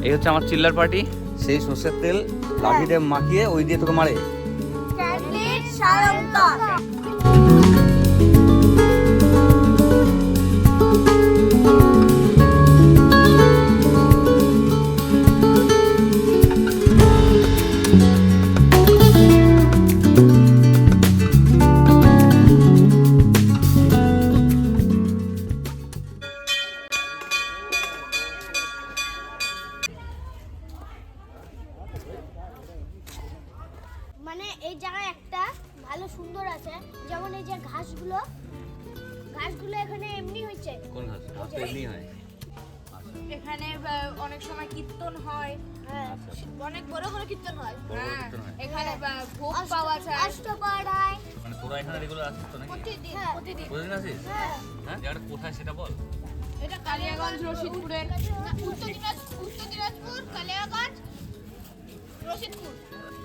এই হচ্ছে আমার চিল্লার পার্টি। সেই সর্ষের তেল লাঠিতে মাখিয়ে ওই দিয়ে তোকে মারে। মানে এই জায়গায় একটা ভালো সুন্দর আছে, যেমন এই যে ঘাসগুলো এখানে এমনি হয়েছে। কোন ঘাস? ঘাস তো এমনি হয়। এখানে অনেক সময় কীর্তন হয়, অনেক বড় বড় কীর্তন হয়। হ্যাঁ, এখানে ভোগ পাওয়া যায়। অষ্টপাড়ায় মানে তোরা এখানে রেগুলার আসিস তো নাকি? প্রতিদিন প্রতিদিন আসিস? হ্যাঁ, জায়গাটা কোথায় সেটা বল। এটা কালিয়াগঞ্জ রশিদপুরের, উত্তর দিনাজপুর কালিয়াগঞ্জ রশিদপুর।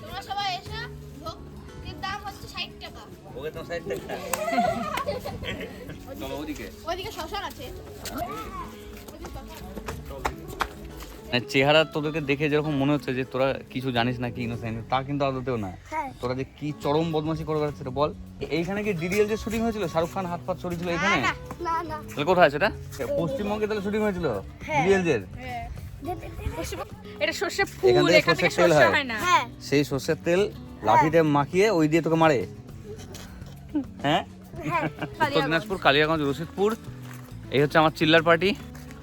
তোমরা সবাই এসে ভোগের দাম হচ্ছে 60 টাকা। ভোগের দাম 60 টাকা। চলো ওইদিকে শ্মশান আছে। চেহারা তোদেরকে দেখে যেরকম মনে হচ্ছে যে তোরা কিছু জানিস না, কি ইনোসেন্ট, তা কিন্তু আদতেও না। তোরা যে কি চরম বদমাশি করে বেড়াচ্ছে সেটা বল। এইখানে কি ডিডিএল যে শুটিং হয়েছিল, শাহরুখ খান হাত পাত ছড়িয়েছিল এখানে? না তাহলে কোথায় সেটা? পশ্চিমবঙ্গে তাহলে শুটিং হয়েছিল ডিডিএল এর? এটা সর্ষের ফুল, এখান থেকে এখান থেকে সর্ষের তেল সর্ষে হয়। হয় না। সেই সর্ষের তেল লাঠিতে মাখিয়ে ওই দিয়ে তোকে মারে। হ্যাঁ, উত্তর দিনাজপুর কালিয়াগঞ্জ রশিদপুর। এই হচ্ছে আমার চিল্লার পার্টি।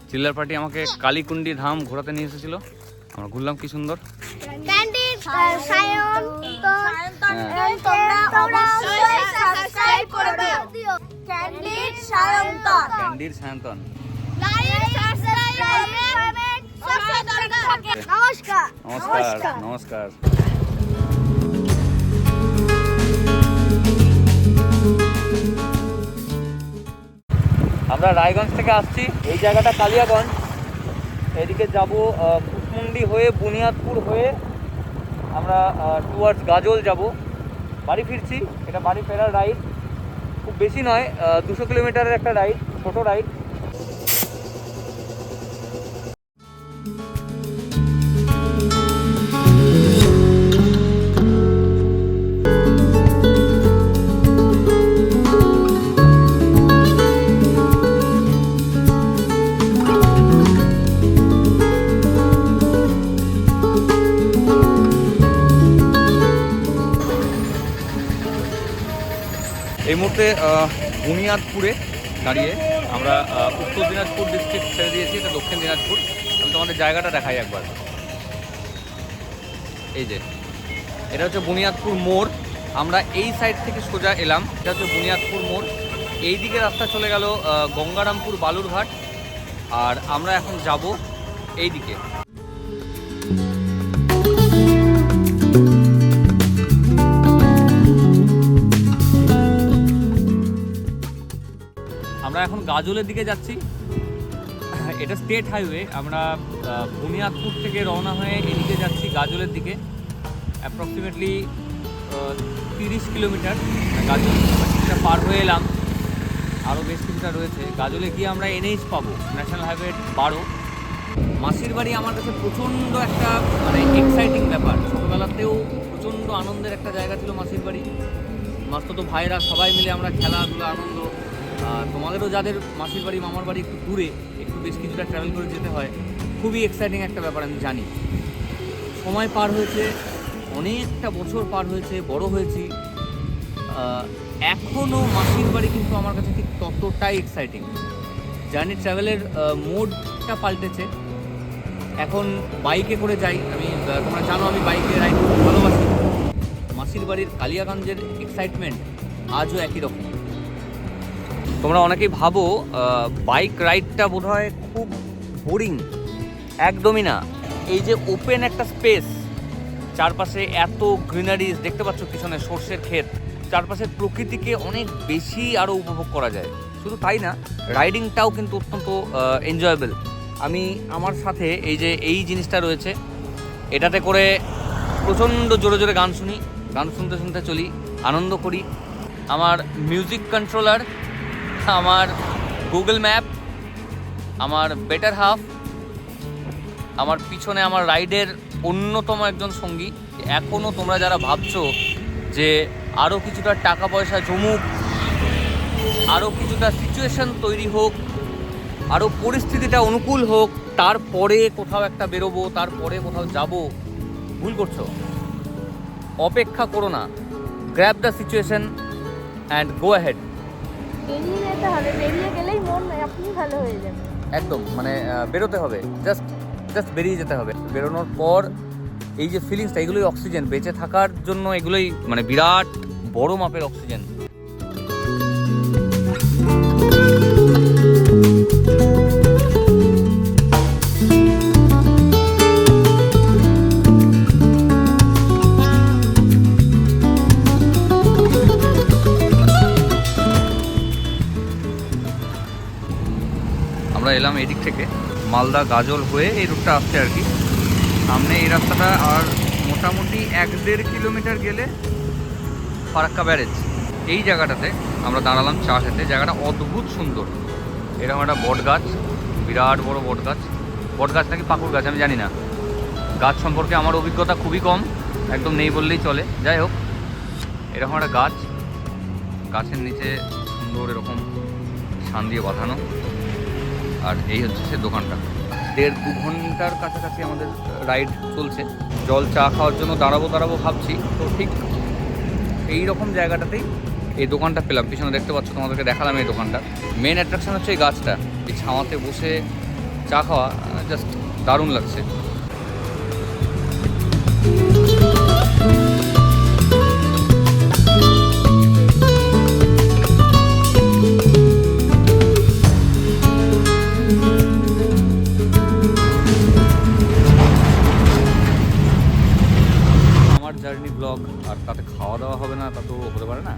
চিল্লার পার্টি আমাকে কালীকুন্ডি ধাম ঘোরাতে নিয়ে এসেছিল, আমরা ঘুরলাম, কি সুন্দর। ক্যান্ডির তোমরা অবশ্যই সাবস্ক্রাইব করে দিও। ক্যান্ডির সায়ন্তন, ক্যান্ডির সায়ন্তন। লাইক সাবস্ক্রাইব কমেন্ট সব দরকার। নমস্কার নমস্কার নমস্কার। আমরা রায়গঞ্জ থেকে আসছি, এই জায়গাটা কালিয়াগঞ্জ। এদিকে যাব কুসমুন্ডি হয়ে বুনিয়াদপুর হয়ে আমরা টুয়ার্ডস গাজল যাব। বাড়ি ফিরছি, এটা বাড়ি ফেরার রাইড, খুব বেশি নয়, 200 কিলোমিটারের একটা রাইড, ছোট রাইড। এই মুহূর্তে বুনিয়াদপুরে দাঁড়িয়ে আমরা উত্তর দিনাজপুর ডিস্ট্রিক্ট ছেড়ে দিয়েছি, এটা দক্ষিণ দিনাজপুর। আমি তোমাদের জায়গাটা দেখাই একবার। এই যে এটা হচ্ছে বুনিয়াদপুর মোড়, আমরা এই সাইড থেকে সোজা এলাম, এটা হচ্ছে বুনিয়াদপুর মোড়। এই দিকে রাস্তা চলে গেল গঙ্গারামপুর বালুরঘাট, আর আমরা এখন যাব এই দিকে। আমরা এখন গাজলের দিকে যাচ্ছি, এটা স্টেট হাইওয়ে। আমরা বুনিয়াদপুর থেকে রওনা হয়ে এদিকে যাচ্ছি গাজলের দিকে, অ্যাপ্রক্সিমেটলি 30 কিলোমিটার। গাজল কিছুটা পার হয়ে এলাম, আরও বেশ কিছুটা রয়েছে। গাজলে গিয়ে আমরা এনএইচ পাবো, ন্যাশনাল হাইওয়ে 12। মাসির বাড়ি আমার কাছে প্রচণ্ড একটা মানে এক্সাইটিং ব্যাপার। ছোটোবেলাতেও প্রচণ্ড আনন্দের একটা জায়গা ছিল মাসির বাড়ি। মাস্তো ভাইরা সবাই মিলে আমরা খেলাধুলা আনন্দ। তোমাদেরও যাদের মাসির বাড়ি মামার বাড়ি একটু দূরে, একটু বেশ কিছুটা ট্রাভেল করে যেতে হয়, খুবই এক্সাইটিং একটা ব্যাপার, আমি জানি। সময় পার হয়েছে, অনেকটা বছর পার হয়েছে, বড় হয়েছি, এখনও মাসির বাড়ি কিন্তু আমার কাছে ঠিক ততটাই এক্সাইটিং। জার্নি ট্রাভেলের মোডটা পাল্টেছে, এখন বাইকে করে যাই আমি। তোমরা জানো আমি বাইকে রাইড করতে ভালোবাসি। মাসির বাড়ির কালিয়াগঞ্জের এক্সাইটমেন্ট আজও একই রকম। তোমরা অনেকেই ভাবো বাইক রাইডটা বোধহয় খুব বোরিং, একদমই না। এই যে ওপেন একটা স্পেস, চারপাশে এত গ্রিনারিজ দেখতে পাচ্ছ, পিছনে সর্ষের ক্ষেত, চারপাশের প্রকৃতিকে অনেক বেশি আরও উপভোগ করা যায়। শুধু তাই না, রাইডিংটাও কিন্তু অত্যন্ত এনজয়েবল। আমি আমার সাথে এই যে এই জিনিসটা রয়েছে, এটাতে করে প্রচণ্ড জোরে জোরে গান শুনি, গান শুনতে শুনতে চলি, আনন্দ করি। আমার মিউজিক কন্ট্রোলার, আমার গুগল ম্যাপ, আমার বেটার হাফ, আমার পিছনে আমার রাইডের অন্যতম একজন সঙ্গী। এখনও তোমরা যারা ভাবছো যে আরও কিছুটা টাকা পয়সা জমুক, আরও কিছুটা সিচুয়েশন তৈরি হোক, আরও পরিস্থিতিটা অনুকূল হোক, তারপরে কোথাও একটা বেরোবো, তারপরে কোথাও যাব, ভুল করছো। অপেক্ষা করো না, grab the situation and go ahead. বেরিয়ে যেতে হবে, বেরিয়ে গেলেই মন আপনি ভালো হয়ে যাবে। একদম মানে বেরোতে হবে, জাস্ট বেরিয়ে যেতে হবে। বেরোনোর পর এই যে ফিলিংসটা, এগুলোই অক্সিজেন। বেঁচে থাকার জন্য এগুলোই মানে বিরাট বড় মাপের অক্সিজেন। আমরা এলাম এদিক থেকে, মালদা গাজল হয়ে এই রুটটা আসছে আর কি। সামনে এই রাস্তাটা, আর মোটামুটি 1-1.5 কিলোমিটার গেলে ফারাক্কা ব্যারেজ। এই জায়গাটাতে আমরা দাঁড়ালাম চা খেতে। জায়গাটা অদ্ভুত সুন্দর। এরকম একটা বট গাছ, বিরাট বড় বট গাছ। বট গাছ নাকি পাকুড় গাছ আমি জানি না, গাছ সম্পর্কে আমার অভিজ্ঞতা খুবই কম, একদম নেই বললেই চলে। যাই হোক, এরকম একটা গাছ, গাছের নিচে সুন্দর এরকম শান দিয়ে বাঁধানো। আর এই হচ্ছে সে দোকানটা। 1.5-2 ঘন্টার কাছাকাছি আমাদের রাইড চলছে। জল চা খাওয়ার জন্য দাঁড়াবো ভাবছি, তো ঠিক এই রকম জায়গাটাতেই এই দোকানটা পেলাম। পিছনে দেখতে পাচ্ছ, তোমাদেরকে দেখালাম এই দোকানটা। মেন অ্যাট্রাকশন হচ্ছে এই গাছটা। এই ছাওয়াতে বসে চা খাওয়া জাস্ট দারুণ লাগছে। জার্নি ব্লগ, আর তাতে খাওয়া দাওয়া হবে না তা তো হতে পারে না।